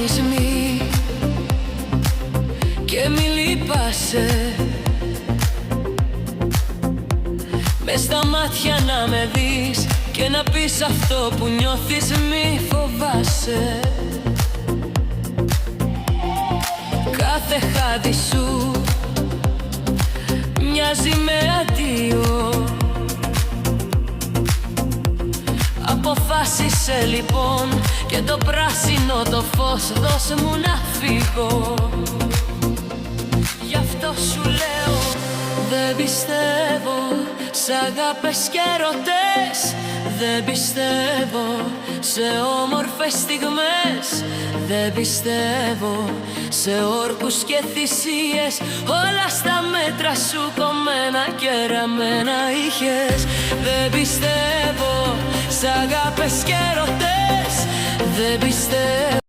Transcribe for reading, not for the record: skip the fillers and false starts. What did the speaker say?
μη και μη λυπάσαι. Μες στα μάτια να με δεις και να πεις αυτό που νιώθεις, μη φοβάσαι. Κάθε χάδι σου μοιάζει με αντίο. Αποφάσισε λοιπόν και το πράσινο το φως δώσε μου να φύγω. Γι' αυτό σου λέω δεν πιστεύω σ' αγάπες και ερωτές. Δεν πιστεύω σε όμορφες στιγμές. Δεν πιστεύω σε όρκους και θυσίες. Όλα στα μέτρα σου κομμένα και ραμμένα είχες. Δεν πιστεύω σ' αγάπες και ερωτές. Δεν πιστεύω